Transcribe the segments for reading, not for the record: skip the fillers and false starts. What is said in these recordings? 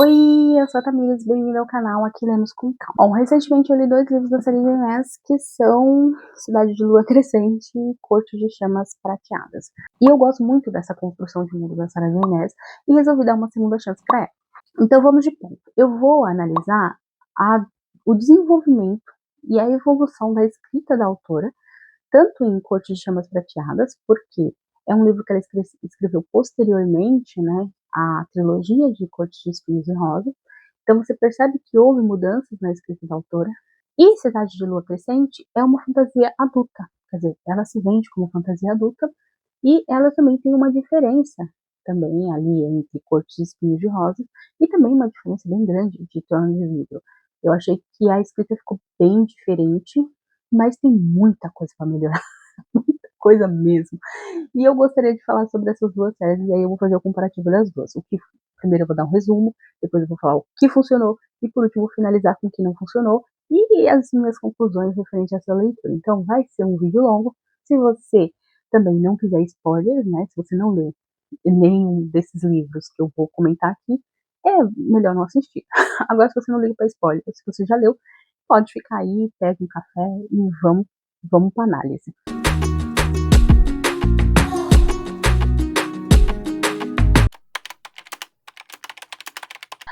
Oi, eu sou a Tamires, bem-vindo ao canal Aqui Lemos com Calma. Bom, recentemente eu li 2 livros da série de Inés, que são Cidade de Lua Crescente e Corte de Chamas Prateadas. E eu gosto muito dessa construção de mundo da série de Inés e resolvi dar uma segunda chance para ela. Então vamos de ponto. Eu vou analisar o desenvolvimento e a evolução da escrita da autora, tanto em Corte de Chamas Prateadas, porque é um livro que ela escreveu posteriormente, né, à trilogia de Corte de Espinhos e Rosas. Então você percebe que houve mudanças na escrita da autora. E Cidade de Lua Crescente é uma fantasia adulta, quer dizer, ela se vende como fantasia adulta e ela também tem uma diferença também ali entre Corte de Espinhos e Rosas e também uma diferença bem grande de Trono de Vidro. Eu achei que a escrita ficou bem diferente, mas tem muita coisa para melhorar, muita coisa mesmo. E eu gostaria de falar sobre essas duas séries, e aí eu vou fazer o comparativo das duas. Primeiro eu vou dar um resumo, depois eu vou falar o que funcionou, e por último finalizar com o que não funcionou, e as minhas conclusões referentes a essa leitura. Então vai ser um vídeo longo. Se você também não quiser spoilers, né, se você não leu nenhum desses livros que eu vou comentar aqui, é melhor não assistir. Agora, se você não liga para spoiler, se você já leu, pode ficar aí, pega um café e vamos para análise.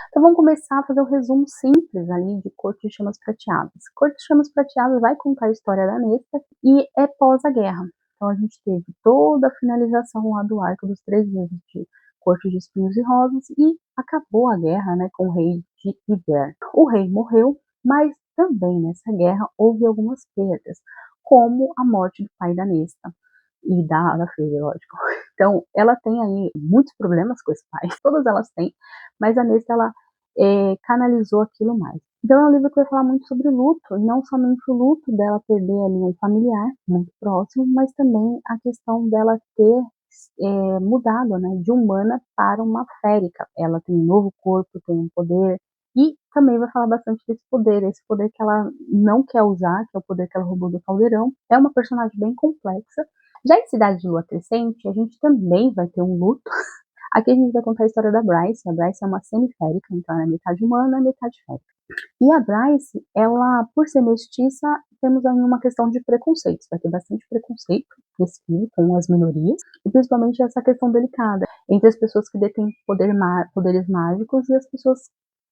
Então vamos começar a fazer um resumo simples ali de Corte de Chamas Prateadas. Corte de Chamas Prateadas vai contar a história da Nesta e é pós a guerra. Então a gente teve toda a finalização lá do arco dos 3 livros de Corte de Espinhos e Rosas e acabou a guerra, né, com o rei de Iber. O rei morreu, mas também nessa guerra houve algumas perdas, como a morte do pai da Nesta e da filha, lógico. Então ela tem aí muitos problemas com esse pai, todas elas têm, mas a Nesta ela canalizou aquilo mais. Então é um livro que vai falar muito sobre luto, e não somente o luto dela perder ali um familiar muito próximo, mas também a questão dela ter mudado, né, de humana para uma férica. Ela tem um novo corpo, tem um poder, e também vai falar bastante desse poder, esse poder que ela não quer usar, que é o poder que ela roubou do Caldeirão. É uma personagem bem complexa. Já em Cidade de Lua Crescente, a gente também vai ter um luto. Aqui a gente vai contar a história da Bryce. A Bryce é uma semiférica, então ela é metade humana e metade férica. E a Bryce, ela, por ser mestiça, temos aí uma questão de preconceitos. Vai ter bastante preconceito nesse livro com as minorias, e principalmente essa questão delicada entre as pessoas que detêm poderes mágicos e as pessoas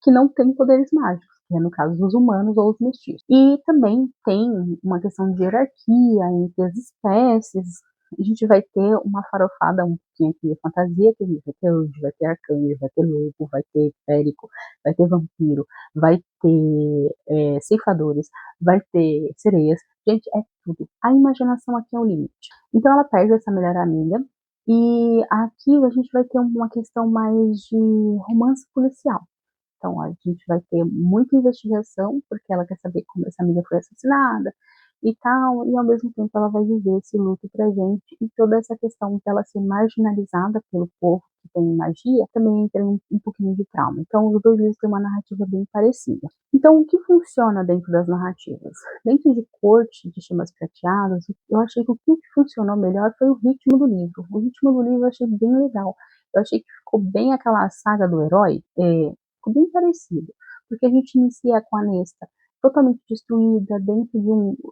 que não têm poderes mágicos, que é no caso dos humanos ou os mestiços. E também tem uma questão de hierarquia entre as espécies. A gente vai ter uma farofada um pouquinho aqui de fantasia, que a gente vai ter anjo, vai ter arcanjo, vai ter lobo, vai ter férico, vai ter vampiro, vai ter ceifadores, vai ter sereias. Gente, é tudo. A imaginação aqui é o limite. Então ela perde essa melhor amiga, e aqui a gente vai ter uma questão mais de romance policial. Então a gente vai ter muita investigação, porque ela quer saber como essa amiga foi assassinada e tal, e ao mesmo tempo ela vai viver esse luto pra gente, e toda essa questão dela ser marginalizada pelo povo que tem magia, também entra um pouquinho de trauma. Então os dois livros têm uma narrativa bem parecida. Então o que funciona dentro das narrativas? Dentro de Corte de Chamas Prateadas, eu achei que o que funcionou melhor foi o ritmo do livro. O ritmo do livro eu achei bem legal. Eu achei que ficou bem aquela saga do herói, ficou bem parecido, porque a gente inicia com a Nesta totalmente destruída, dentro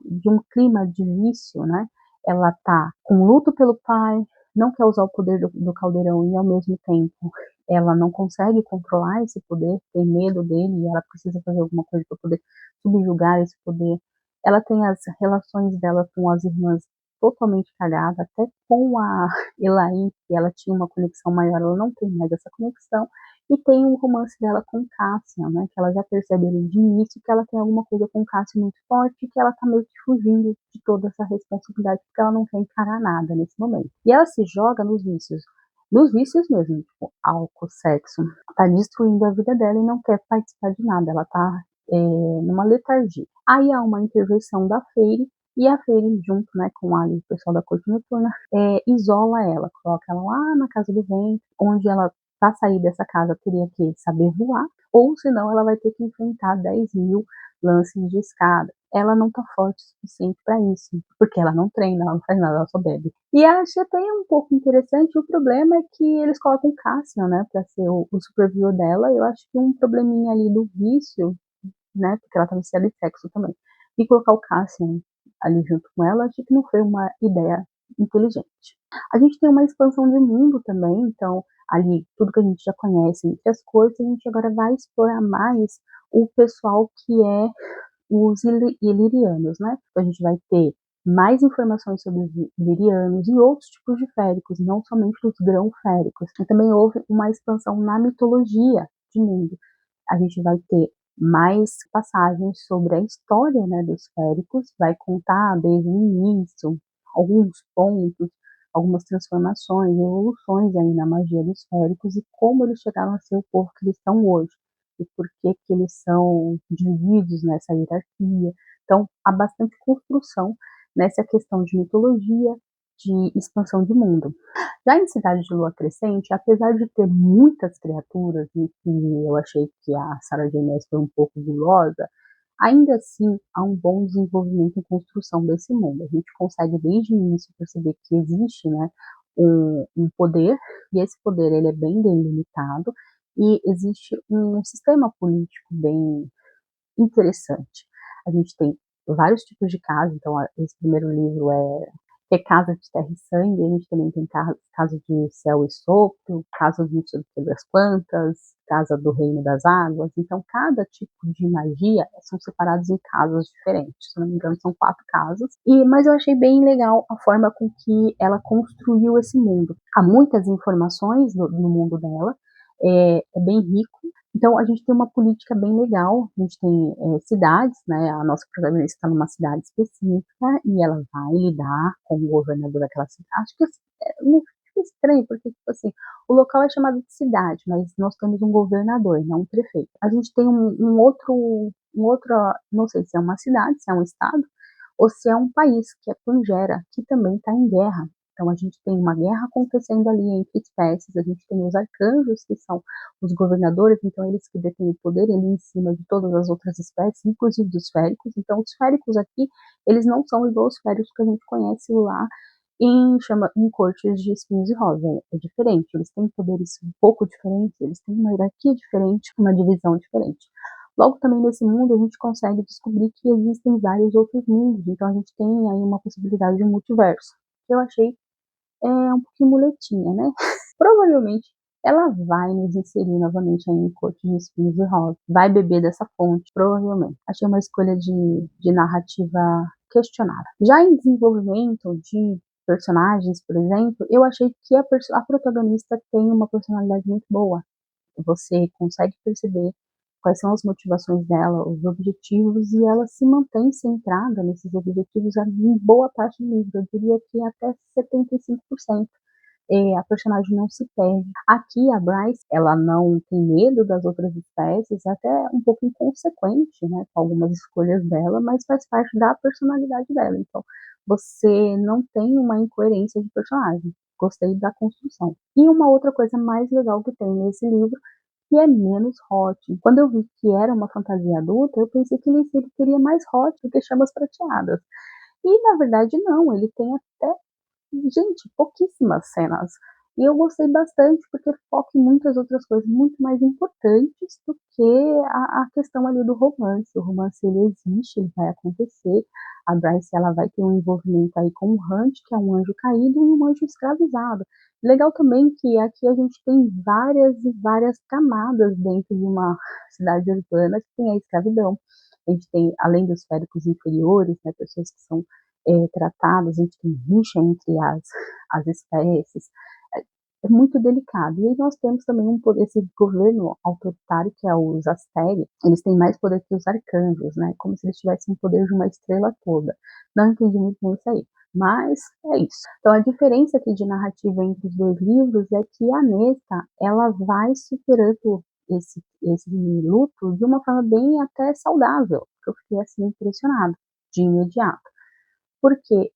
de um clima de vício, né? Ela tá com luto pelo pai, não quer usar o poder do Caldeirão e ao mesmo tempo ela não consegue controlar esse poder, tem medo dele e ela precisa fazer alguma coisa para poder subjugar esse poder. Ela tem as relações dela com as irmãs totalmente cagadas, até com a Elaine, que ela tinha uma conexão maior, ela não tem mais essa conexão. E tem um romance dela com Cassian, né, que ela já percebe ali de início que ela tem alguma coisa com Cassian muito forte e que ela tá meio que fugindo de toda essa responsabilidade, porque ela não quer encarar nada nesse momento. E ela se joga nos vícios mesmo, tipo álcool, sexo, tá destruindo a vida dela e não quer participar de nada, ela tá numa letargia. Aí há uma intervenção da Feyre, e a Feyre, junto, né, com o pessoal da Corte Noturna, isola ela, coloca ela lá na Casa do Vento, onde ela, para sair dessa casa, teria que saber voar, ou senão ela vai ter que enfrentar 10 mil lances de escada. ela não tá forte o suficiente para isso, porque ela não treina, ela não faz nada, ela só bebe. E achei até um pouco interessante, o problema é que eles colocam o Cassian, né, pra ser o supervisor dela. Eu acho que um probleminha ali do vício, né, porque ela tá viciada em sexo também, e colocar o Cassian ali junto com ela, achei que não foi uma ideia inteligente. A gente tem uma expansão de mundo também, então ali tudo que a gente já conhece entre as coisas, a gente agora vai explorar mais o pessoal que é os ilirianos, né? Então a gente vai ter mais informações sobre os ilirianos e outros tipos de féricos, não somente os grão-féricos. E também houve uma expansão na mitologia de mundo. A gente vai ter mais passagens sobre a história, né, dos féricos, vai contar desde o início, alguns pontos, algumas transformações, evoluções aí na magia dos féricos e como eles chegaram a ser o povo que eles são hoje e por que que eles são divididos nessa hierarquia. Então, há bastante construção nessa questão de mitologia, de expansão de mundo. Já em Cidade de Lua Crescente, apesar de ter muitas criaturas, e que eu achei que a Sarah J. Maas foi um pouco gulosa, ainda assim há um bom desenvolvimento em construção desse mundo. A gente consegue desde o início perceber que existe, né, um poder, e esse poder ele é bem delimitado, e existe um sistema político bem interessante. A gente tem vários tipos de casa, então esse primeiro livro é Casa de Terra e Sangue, a gente também tem Casa de Céu e Sopro, Casa do Subter das Plantas, Casa do Reino das Águas, então cada tipo de magia são separados em casas diferentes, se não me engano são 4 casas, mas eu achei bem legal a forma com que ela construiu esse mundo. Há muitas informações no mundo dela, é bem rico, então a gente tem uma política bem legal, a gente tem cidades, né, a nossa protagonista está numa cidade específica e ela vai lidar com o governador daquela cidade. Acho que não fica estranho, porque tipo assim, o local é chamado de cidade, mas nós temos um governador, não um prefeito. A gente tem um outro, não sei se é uma cidade, se é um estado, ou se é um país, que é Pangera, que também está em guerra. Então a gente tem uma guerra acontecendo ali entre espécies, a gente tem os arcanjos, que são os governadores, então eles que detêm o poder ali em cima de todas as outras espécies, inclusive dos féricos. Então os féricos aqui, eles não são igual aos féricos que a gente conhece lá em cortes de espinhos e rosa. É diferente, eles têm poderes um pouco diferentes, eles têm uma hierarquia diferente, uma divisão diferente. Logo também nesse mundo a gente consegue descobrir que existem vários outros mundos, então a gente tem aí uma possibilidade de um multiverso, que eu achei um pouquinho muletinha, né? Provavelmente ela vai nos inserir novamente aí em Corte de Espinhos e Rosas. Vai beber dessa fonte, provavelmente. Achei uma escolha de narrativa questionável. Já em desenvolvimento de personagens, por exemplo, eu achei que a protagonista tem uma personalidade muito boa. Você consegue perceber quais são as motivações dela, os objetivos, e ela se mantém centrada nesses objetivos em boa parte do livro. Eu diria que até 75%. A personagem não se perde. Aqui a Bryce, ela não tem medo das outras espécies, até um pouco inconsequente, né, com algumas escolhas dela, mas faz parte da personalidade dela. Então, você não tem uma incoerência de personagem. Gostei da construção. E uma outra coisa mais legal que tem nesse livro, que é menos hot. Quando eu vi que era uma fantasia adulta, eu pensei que ele teria mais hot do que Chamas Prateadas. E na verdade não, ele tem até, gente, pouquíssimas cenas. E eu gostei bastante porque foca em muitas outras coisas muito mais importantes do que a questão ali do romance. O romance ele existe, ele vai acontecer. A Bryce ela vai ter um envolvimento aí com o Hunt, que é um anjo caído e um anjo escravizado. Legal também que aqui a gente tem várias e várias camadas dentro de uma cidade urbana que tem a escravidão. A gente tem, além dos féricos inferiores, né, pessoas que são tratadas, a gente tem rixa entre as espécies, é muito delicado. E aí nós temos também esse governo autoritário, que é os Asteri, eles têm mais poder que os arcanjos, né, como se eles tivessem o poder de uma estrela toda. Não entendi muito bem isso aí, mas é isso. Então a diferença aqui de narrativa entre os dois livros é que a Nesta, ela vai superando esse luto de uma forma bem até saudável, que eu fiquei assim impressionada de imediato. Porque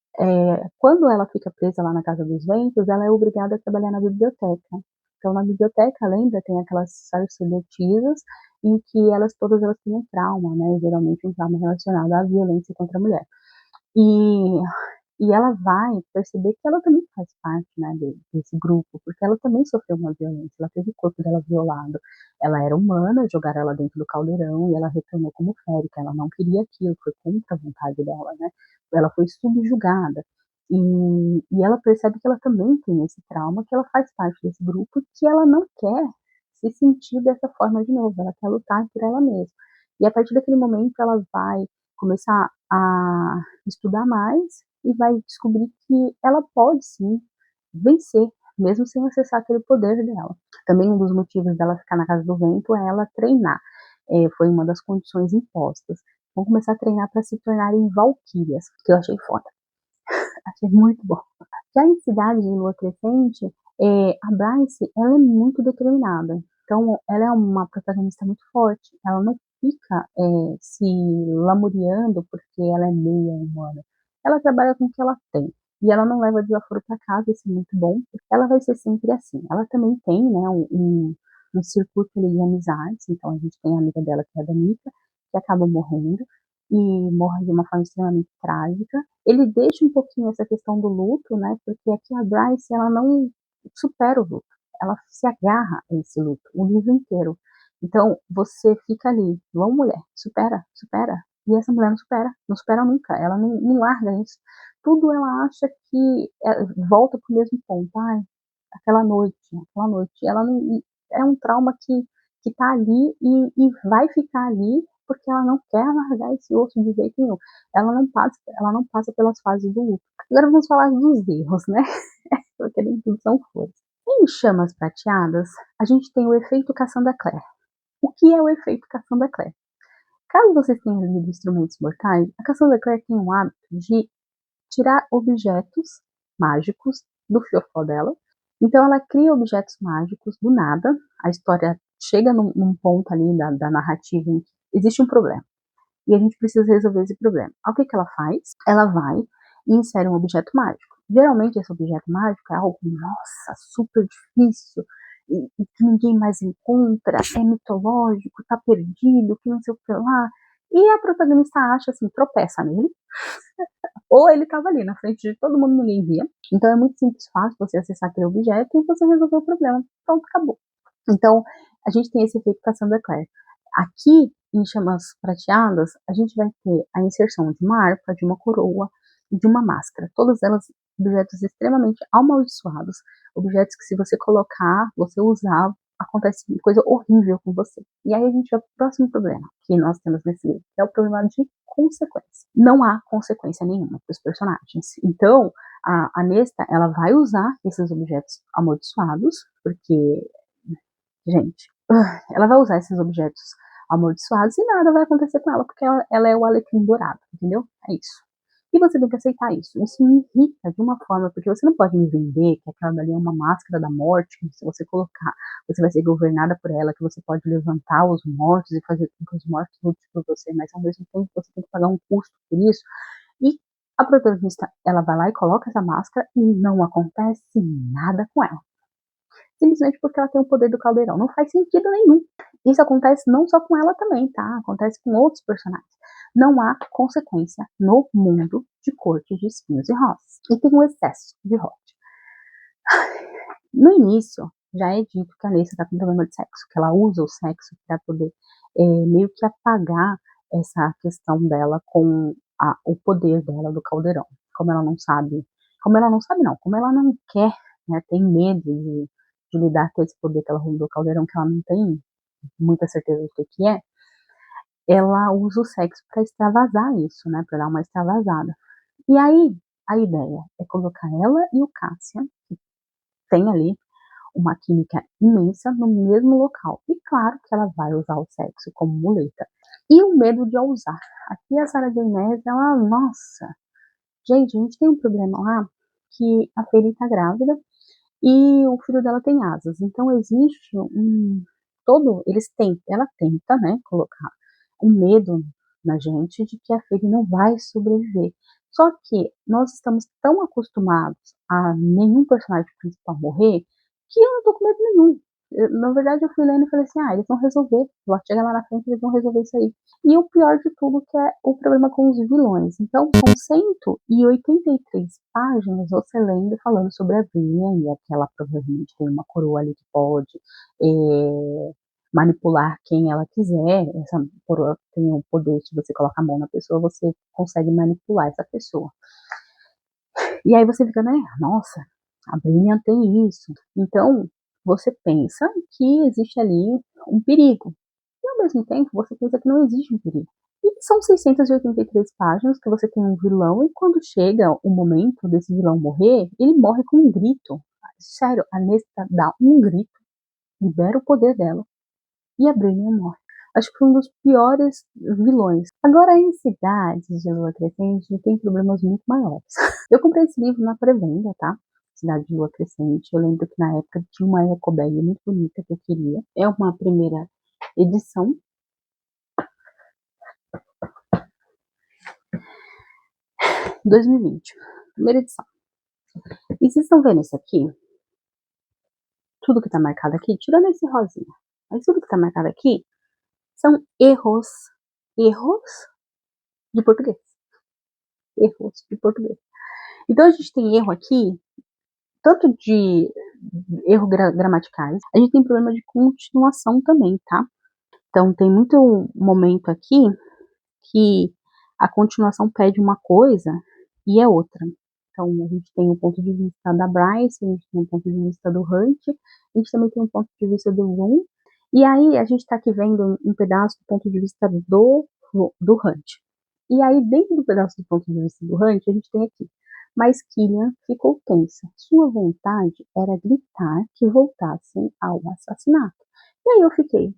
quando ela fica presa lá na Casa dos Ventos, ela é obrigada a trabalhar na biblioteca. Então, na biblioteca, lembra, tem aquelas sacerdotisas, e que todas elas têm um trauma, né, geralmente um trauma relacionado à violência contra a mulher. E e ela vai perceber que ela também faz parte, né, desse grupo, porque ela também sofreu uma violência, ela teve o corpo dela violado. Ela era humana, jogaram ela dentro do caldeirão e ela retornou como férica, ela não queria aquilo, foi contra a vontade dela, né. Ela foi subjugada. E ela percebe que ela também tem esse trauma, que ela faz parte desse grupo, que ela não quer se sentir dessa forma de novo, ela quer lutar por ela mesma. E a partir daquele momento ela vai começar a estudar mais e vai descobrir que ela pode sim vencer, mesmo sem acessar aquele poder dela. Também um dos motivos dela ficar na casa do vento é ela treinar. Foi uma das condições impostas. Vão começar a treinar para se tornarem valquírias, que eu achei foda. Achei muito bom. Já em Cidade de Lua Crescente, a Bryce, ela é muito determinada. Então, ela é uma protagonista muito forte. Ela não fica se lamuriando porque ela é meia humana. Ela trabalha com o que ela tem. E ela não leva desaforo para casa, isso é muito bom, porque ela vai ser sempre assim. Ela também tem, né, um circuito ali de amizades. Então, a gente tem a amiga dela, que é a Danica, que acaba morrendo. E morre de uma forma extremamente trágica. Ele deixa um pouquinho essa questão do luto, né? Porque aqui a Bryce, ela não supera o luto. Ela se agarra a esse luto o livro inteiro. Então, você fica ali, vamos mulher, supera, supera. E essa mulher não supera nunca. Ela não larga isso. Tudo ela acha que volta pro mesmo ponto. Ai, aquela noite, aquela noite. Ela não, é um trauma que tá ali e vai ficar ali porque ela não quer largar esse osso de jeito nenhum. Ela não passa pelas fases do luto. Agora vamos falar dos erros, né? Porque nem tudo são flores. Em Chamas Prateadas, a gente tem o efeito Cassandra Clare. O que é o efeito Cassandra Clare? Caso vocês tenham lido Instrumentos Mortais, a Cassandra Clare tem um hábito de tirar objetos mágicos do fiofó dela. Então ela cria objetos mágicos do nada. A história chega num ponto ali da narrativa em que existe um problema. E a gente precisa resolver esse problema. O que ela faz? Ela vai e insere um objeto mágico. Geralmente esse objeto mágico é algo, nossa, super difícil, e que ninguém mais encontra, é mitológico, tá perdido, que não sei o que lá. E a protagonista acha assim, tropeça nele, ou ele estava ali na frente de todo mundo, ninguém via. Então é muito simples, fácil você acessar aquele objeto e você resolver o problema. Pronto, acabou. Então a gente tem esse efeito Cassandra Clare. Aqui em Chamas Prateadas, a gente vai ter a inserção de uma harpa, de uma coroa e de uma máscara. Todas elas objetos extremamente amaldiçoados, objetos que se você colocar, você usar, acontece coisa horrível com você. E aí a gente vai para o próximo problema que nós temos nesse livro, que é o problema de consequência. Não há consequência nenhuma para os personagens. Então, a Nesta, ela vai usar esses objetos amaldiçoados, porque, gente, ela vai usar esses objetos amaldiçoados e nada vai acontecer com ela, porque ela é o alecrim dourado, entendeu? É isso. E você tem que aceitar isso. Isso me irrita de uma forma, porque você não pode me vender que aquela dali é uma máscara da morte, que se você colocar, você vai ser governada por ela, que você pode levantar os mortos e fazer com que os mortos lutem por você, mas ao mesmo tempo você tem que pagar um custo por isso. E a protagonista, ela vai lá e coloca essa máscara e não acontece nada com ela. Simplesmente porque ela tem o poder do caldeirão. Não faz sentido nenhum. Isso acontece não só com ela também, tá? Acontece com outros personagens. Não há consequência no mundo de corte de espinhos e rosas. E tem um excesso de hot. No início, já é dito que a Nessa está com problema de sexo, que ela usa o sexo para poder meio que apagar essa questão dela com o poder dela do caldeirão. Como ela não sabe, como ela não quer, né, tem medo de lidar com esse poder que ela roubou do caldeirão, que ela não tem muita certeza do que é, ela usa o sexo para extravasar isso, né, para dar uma extravasada. E aí, a ideia é colocar ela e o Cassian, que tem ali uma química imensa, no mesmo local. E claro que ela vai usar o sexo como muleta. E o medo de usar. Aqui a Sarah J. Maas, ela, nossa, gente, a gente tem um problema lá, que a Fairy tá grávida, e o filho dela tem asas. Então existe ela tenta, né, colocar um medo na gente de que a Fairy não vai sobreviver. Só que nós estamos tão acostumados a nenhum personagem principal morrer que eu não tô com medo nenhum. Na verdade, eu fui lendo e falei assim, eles vão resolver. Chega lá na frente, eles vão resolver isso aí. E o pior de tudo que é o problema com os vilões. Então, são 183 páginas você lendo falando sobre a Brienne, e que ela provavelmente tem uma coroa ali que pode manipular quem ela quiser. Essa coroa tem o poder, se você coloca a mão na pessoa, você consegue manipular essa pessoa. E aí você fica, né, nossa, a Brienne tem isso. Então, você pensa que existe ali um perigo. E ao mesmo tempo, você pensa que não existe um perigo. E são 683 páginas que você tem um vilão, e quando chega o momento desse vilão morrer, ele morre com um grito. Sério, a Nesta dá um grito, libera o poder dela, e a Brienne morre. Acho que foi um dos piores vilões. Agora, em Cidades de Lua Crescente, tem problemas muito maiores. Eu comprei esse livro na pré-venda, tá? Cidade de Lua Crescente. Eu lembro que na época tinha uma ecobag muito bonita que eu queria. É uma primeira edição. De 2020. Primeira edição. E vocês estão vendo isso aqui? Tudo que tá marcado aqui, tirando esse rosinha. Mas tudo que tá marcado aqui são erros. Erros de português. Erros de português. Então a gente tem erro aqui, tanto de erros gramaticais, a gente tem problema de continuação também, tá? Então tem muito momento aqui que a continuação pede uma coisa e é outra. Então a gente tem o ponto de vista da Bryce, a gente tem o ponto de vista do Hunt, a gente também tem o ponto de vista do Room, e aí a gente tá aqui vendo um pedaço do ponto de vista do Hunt. E aí, dentro do pedaço do ponto de vista do Hunt, a gente tem aqui. Mas Killian ficou tensa. Sua vontade era gritar que voltassem ao assassinato. E aí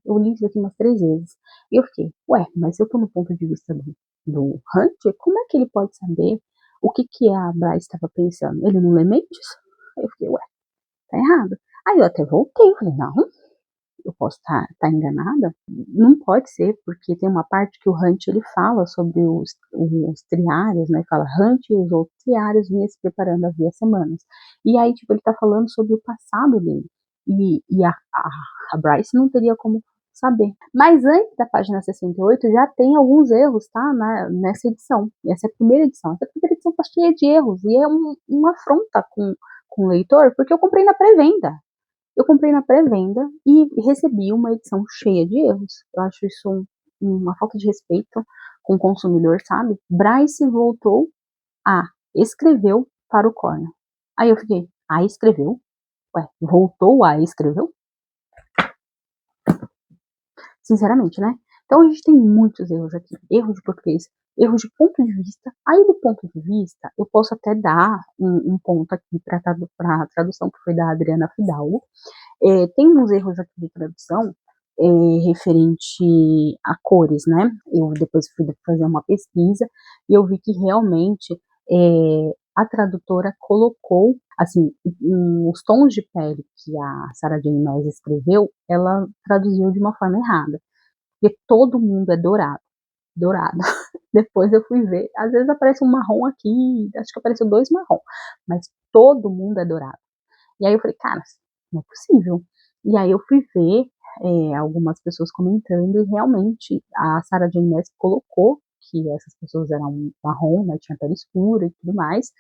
eu li isso aqui umas 3 vezes. E eu fiquei, ué, mas se eu tô no ponto de vista do Hunt, como é que ele pode saber o que a Bryce estava pensando? Ele não lê mentes? Aí eu fiquei, ué, tá errado. Aí eu até voltei, falei, não, eu posso estar enganada? Não pode ser, porque tem uma parte que o Hunt ele fala sobre os triários, né? Fala, Hunt e os outros triários vinham se preparando havia semanas. E aí, tipo, ele tá falando sobre o passado dele. E a Bryce não teria como saber. Mas antes da página 68 já tem alguns erros, tá? Nessa edição. Essa é a primeira edição. Essa primeira edição tá cheia de erros. E é uma afronta com o leitor, porque eu comprei na pré-venda. Eu comprei na pré-venda e recebi uma edição cheia de erros. Eu acho isso uma falta de respeito com o consumidor, sabe? Bryce voltou a escreveu para o Corner. Aí eu fiquei, escreveu? Ué, voltou a escreveu? Sinceramente, né? Então a gente tem muitos erros aqui. Erro de português, erro de ponto de vista. Aí do ponto de vista, eu posso até dar um ponto aqui para a tradução que foi da Adriana Fidalgo. Tem uns erros aqui de tradução referente a cores, né? Eu depois fui fazer uma pesquisa e eu vi que realmente a tradutora colocou, assim, os tons de pele que a Sarah J. Maas escreveu, ela traduziu de uma forma errada, porque todo mundo é dourado, dourado. Depois eu fui ver, às vezes aparece um marrom aqui, acho que apareceu 2 marrom, mas todo mundo é dourado. E aí eu falei, cara, não é possível. E aí eu fui ver algumas pessoas comentando e realmente a Sarah J. Maas colocou que essas pessoas eram marrom, né, tinha pele escura e tudo mais,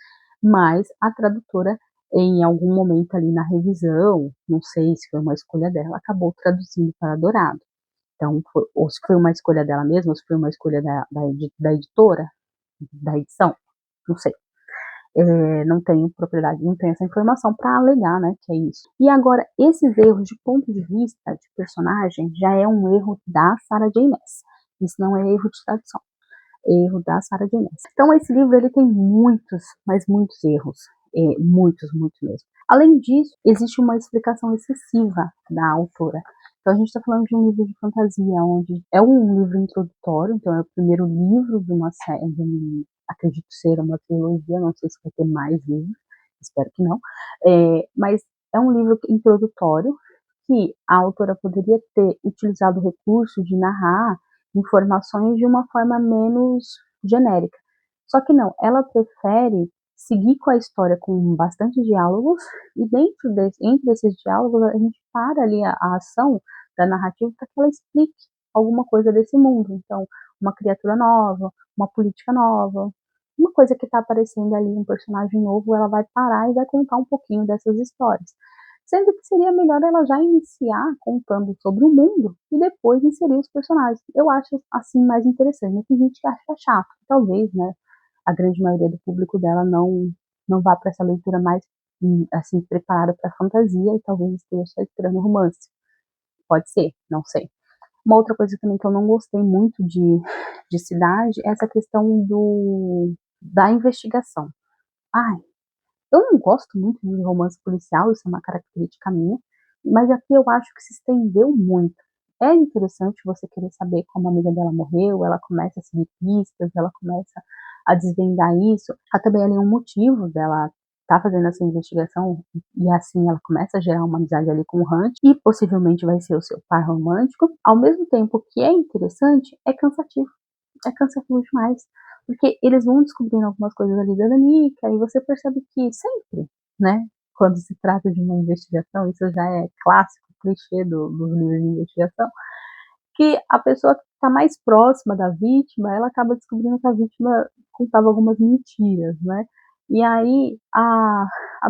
mas a tradutora em algum momento ali na revisão, não sei se foi uma escolha dela, acabou traduzindo para dourado. Então, ou se foi uma escolha dela mesma, ou se foi uma escolha da editora, da edição, não sei. Não tenho propriedade, não tenho essa informação para alegar, né, que é isso. E agora, esses erros de ponto de vista de personagem já é um erro da Sarah J. Maas. Isso não é erro de tradução, é erro da Sarah J. Maas. Então, esse livro ele tem muitos, mas muitos erros, muitos mesmo. Além disso, existe uma explicação excessiva da autora. Então, a gente está falando de um livro de fantasia, onde é um livro introdutório, então é o primeiro livro de uma série, acredito ser uma trilogia, não sei se vai ter mais livros, espero que não, mas é um livro introdutório que a autora poderia ter utilizado o recurso de narrar informações de uma forma menos genérica. Só que não, ela prefere seguir com a história com bastante diálogos, e entre esses diálogos a gente para ali a ação da narrativa para que ela explique alguma coisa desse mundo. Então, uma criatura nova, uma política nova, uma coisa que está aparecendo ali, um personagem novo, ela vai parar e vai contar um pouquinho dessas histórias. Sendo que seria melhor ela já iniciar contando sobre o mundo e depois inserir os personagens. Eu acho assim mais interessante. Mas tem gente que acha chato, talvez, né? A grande maioria do público dela não vá para essa leitura mais assim preparada para fantasia e talvez esteja só esperando romance. Pode ser, não sei. Uma outra coisa também que eu não gostei muito de Cidade é essa questão da investigação. Ai, eu não gosto muito de romance policial, isso é uma característica minha, mas aqui eu acho que se estendeu muito. É interessante você querer saber como a amiga dela morreu, ela começa a seguir pistas, ela começa a desvendar isso. Há também ali um motivo dela tá fazendo essa investigação e assim ela começa a gerar uma amizade ali com o Hunt e possivelmente vai ser o seu par romântico. Ao mesmo tempo que é interessante, é cansativo demais. Porque eles vão descobrindo algumas coisas ali da Danica, e você percebe que sempre, né, quando se trata de uma investigação, isso já é clássico, clichê dos livros de investigação, que a pessoa que está mais próxima da vítima, ela acaba descobrindo que a vítima contava algumas mentiras, né? E aí a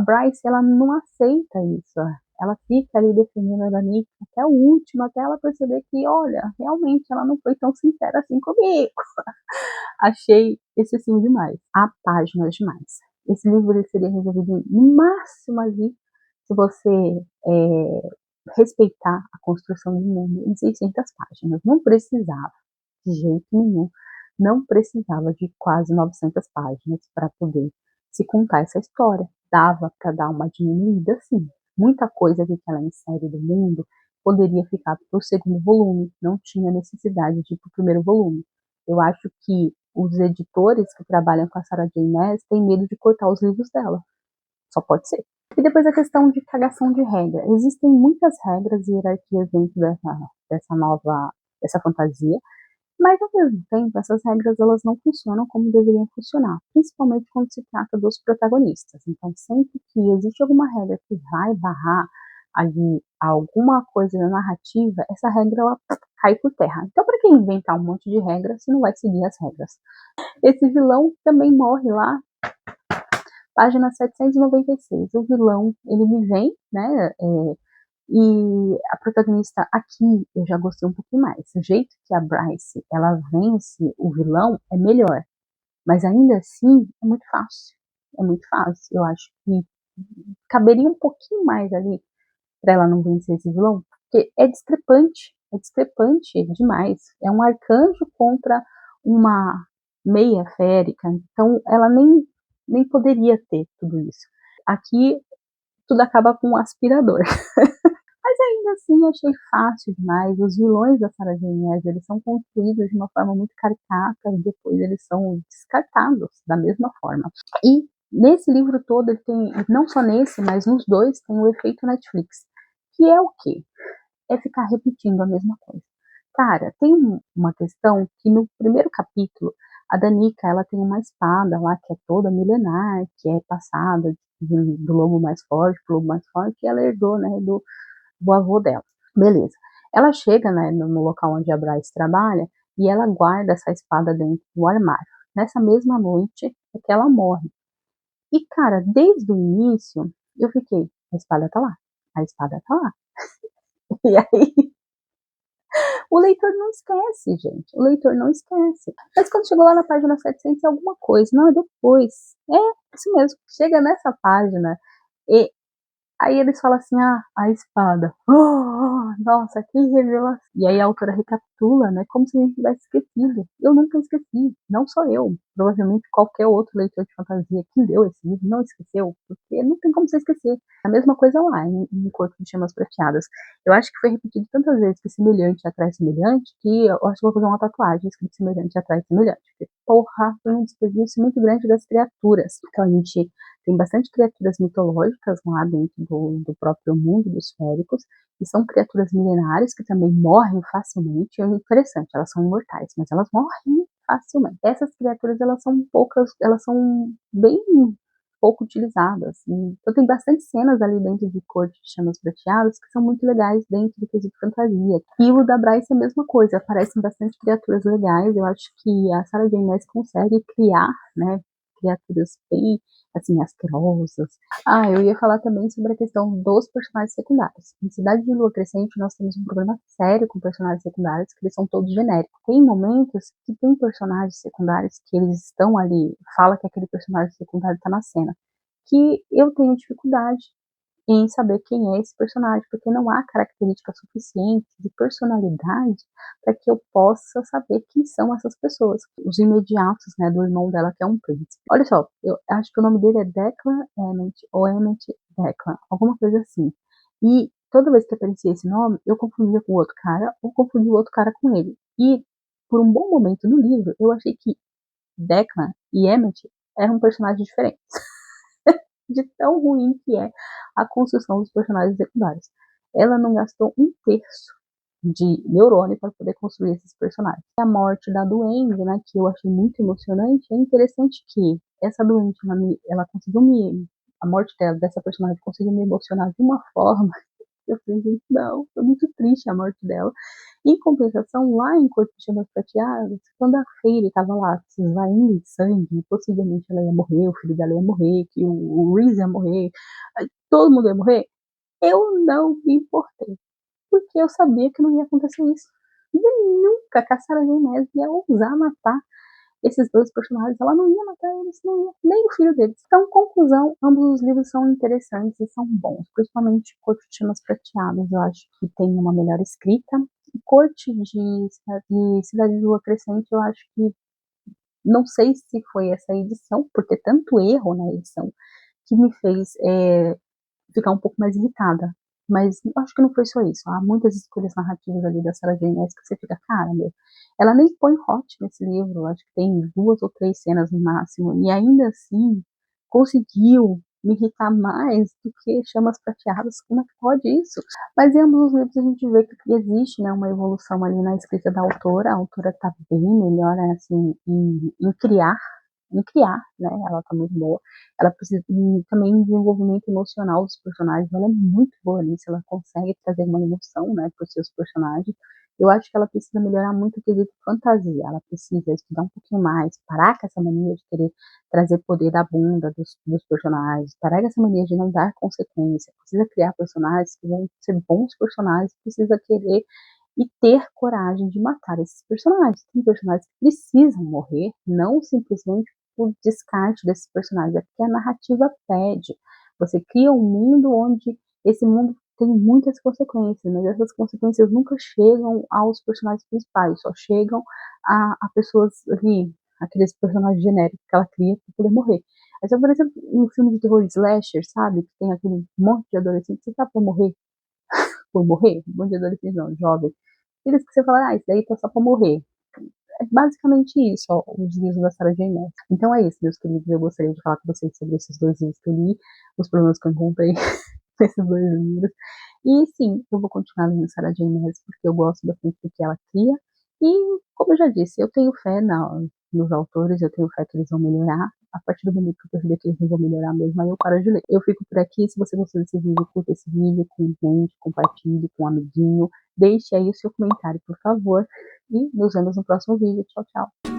Bryce, ela não aceita isso. Ela fica ali defendendo a Danica até o último, até ela perceber que, olha, realmente ela não foi tão sincera assim comigo. Achei excessivo demais. Há páginas demais. Esse livro ele seria resolvido no máximo ali se você respeitar a construção do mundo em 600 páginas. Não precisava, de jeito nenhum, não precisava de quase 900 páginas para poder se contar essa história. Dava para dar uma diminuída, sim. Muita coisa que ela insere do mundo poderia ficar para o segundo volume, não tinha necessidade de ir para o primeiro volume. Eu acho que os editores que trabalham com a Sarah J. Maas têm medo de cortar os livros dela. Só pode ser. E depois a questão de cagação de regra. Existem muitas regras e hierarquias dentro dessa fantasia, mas ao mesmo tempo essas regras elas não funcionam como deveriam funcionar, principalmente quando se trata dos protagonistas. Então sempre que existe alguma regra que vai barrar ali alguma coisa na narrativa, essa regra ela cai por terra. Então para que inventar um monte de regras se não vai seguir as regras? Esse vilão também morre lá página 796. O vilão, ele me vem, né, e a protagonista aqui, eu já gostei um pouquinho mais. O jeito que a Bryce, ela vence o vilão é melhor. Mas ainda assim, é muito fácil. É muito fácil. Eu acho que caberia um pouquinho mais ali para ela não vencer esse vilão, porque é discrepante demais. É um arcanjo contra uma meia férica, então ela nem poderia ter tudo isso. Aqui tudo acaba com um aspirador. Mas ainda assim achei fácil demais. Os vilões da Sarah J. Maas, eles são construídos de uma forma muito caricata e depois eles são descartados da mesma forma. E nesse livro todo, ele tem, não só nesse, mas nos dois, tem o efeito Netflix. Que é o quê? É ficar repetindo a mesma coisa. Cara, tem uma questão que no primeiro capítulo, a Danica, ela tem uma espada lá que é toda milenar, que é passada do lobo mais forte pro lobo mais forte, e ela herdou, né, do avô dela. Beleza. Ela chega, né, no local onde a Bryce trabalha e ela guarda essa espada dentro do armário. Nessa mesma noite é que ela morre. E, cara, desde o início, eu fiquei, a espada tá lá, a espada tá lá. E aí, o leitor não esquece, gente. O leitor não esquece. Mas quando chegou lá na página 700 alguma coisa, não, é depois. É isso mesmo. Chega nessa página e aí eles falam assim, a espada. Oh, nossa, que revelação. E aí a autora recapitula, né, como se a gente tivesse esquecido. Eu nunca esqueci, não só eu. Provavelmente qualquer outro leitor de fantasia que leu esse livro não esqueceu, porque não tem como você esquecer. A mesma coisa lá, em Corpo de Chamas Prateadas. Eu acho que foi repetido tantas vezes que semelhante atrai semelhante, que eu acho que vou fazer uma tatuagem escrito semelhante atrai semelhante. Porque, porra, foi um desperdício muito grande das criaturas. Então a gente tem bastante criaturas mitológicas lá dentro do próprio mundo dos féricos, e são criaturas milenares que também morrem facilmente. É interessante, elas são imortais, mas elas morrem facilmente. Essas criaturas, elas são poucas, elas são bem pouco utilizadas. Então tem bastante cenas ali dentro de Corte de Chamas Prateadas que são muito legais dentro do quesito fantasia. E o da Bryce é a mesma coisa, aparecem bastante criaturas legais. Eu acho que a Sarah J. Maas consegue criar, né, criaturas bem, assim, asquerosas. Eu ia falar também sobre a questão dos personagens secundários. Em Cidade de Lua Crescente, nós temos um problema sério com personagens secundários, que eles são todos genéricos. Tem momentos que tem personagens secundários que eles estão ali, fala que aquele personagem secundário está na cena, que eu tenho dificuldade em saber quem é esse personagem, porque não há característica suficiente de personalidade para que eu possa saber quem são essas pessoas. Os imediatos, né, do irmão dela, que é um príncipe. Olha só, eu acho que o nome dele é Declan Emmett, ou Emmett Declan, alguma coisa assim. E toda vez que aparecia esse nome, eu confundia com o outro cara, ou confundia o outro cara com ele. E por um bom momento no livro, eu achei que Declan e Emmett eram personagens diferentes. De tão ruim que é a construção dos personagens secundários. Ela não gastou um terço de neurônio para poder construir esses personagens. A morte da Duende, né, que eu achei muito emocionante, é interessante que essa Duende, ela conseguiu a morte dela, dessa personagem, conseguiu me emocionar de uma forma que eu falei, gente, não, foi muito triste a morte dela. Em compensação, lá em Corte de Chamas Prateadas, quando a Fairy estava lá se esvaindo de sangue, possivelmente ela ia morrer, o filho dela ia morrer, que o Reese ia morrer, todo mundo ia morrer, eu não me importei, porque eu sabia que não ia acontecer isso. E nunca que a Sarah J. Maas ia ousar matar esses dois personagens, ela não ia matar eles, não ia, nem o filho deles. Então, conclusão, ambos os livros são interessantes e são bons, principalmente Corte de Chamas Prateadas, eu acho que tem uma melhor escrita. Corte de Cidade de Lua Crescente, eu acho que, não sei se foi essa edição, porque tanto erro na edição, que me fez ficar um pouco mais irritada. Mas acho que não foi só isso. Há muitas escolhas narrativas ali da Sarah J. Maas que você fica, cara, meu, ela nem põe hot nesse livro. Acho que tem 2 ou 3 cenas no máximo. E ainda assim, conseguiu me irritar mais do que Chamas Prateadas. Como é que pode isso? Mas em ambos os livros a gente vê que existe, né, uma evolução ali na escrita da autora. A autora tá bem melhor, assim, em criar, né? Ela tá muito boa. Ela precisa também um desenvolvimento emocional dos personagens. Ela é muito boa nisso. Ela consegue trazer uma emoção, né, para os seus personagens. Eu acho que ela precisa melhorar muito o quesito fantasia. Ela precisa estudar um pouquinho mais, parar com essa mania de querer trazer poder da bunda dos personagens, parar com essa mania de não dar consequência. Precisa criar personagens que vão ser bons personagens. Precisa querer e ter coragem de matar esses personagens. Tem personagens que precisam morrer, não simplesmente por descarte desses personagens, é porque a narrativa pede. Você cria um mundo onde esse mundo tem muitas consequências, mas essas consequências nunca chegam aos personagens principais, só chegam a pessoas ali, aqueles personagens genéricos que ela cria para poder morrer. Aí, por exemplo, um filme de terror slasher, sabe? Que tem aquele monte de adolescentes que tá pra morrer, por morrer, um monte de adolescentes não, jovens. Aqueles que você fala, isso daí tá só pra morrer. É basicamente isso, ó, os livros da Sarah J. Maas. Então é isso, meus queridos. Eu gostaria de falar com vocês sobre esses 2 livros que eu li, os problemas que eu encontrei nesses 2 livros. E sim, eu vou continuar lendo Sarah J. Maas porque eu gosto bastante do que ela cria. E, como eu já disse, eu tenho fé nos autores, eu tenho fé que eles vão melhorar. A partir do momento que eu perceber que eles não vão melhorar mesmo, aí eu paro de ler. Eu fico por aqui. Se você gostou desse vídeo, curta esse vídeo, comente, compartilhe com um amiguinho. Deixe aí o seu comentário, por favor. E nos vemos no próximo vídeo. Tchau, tchau.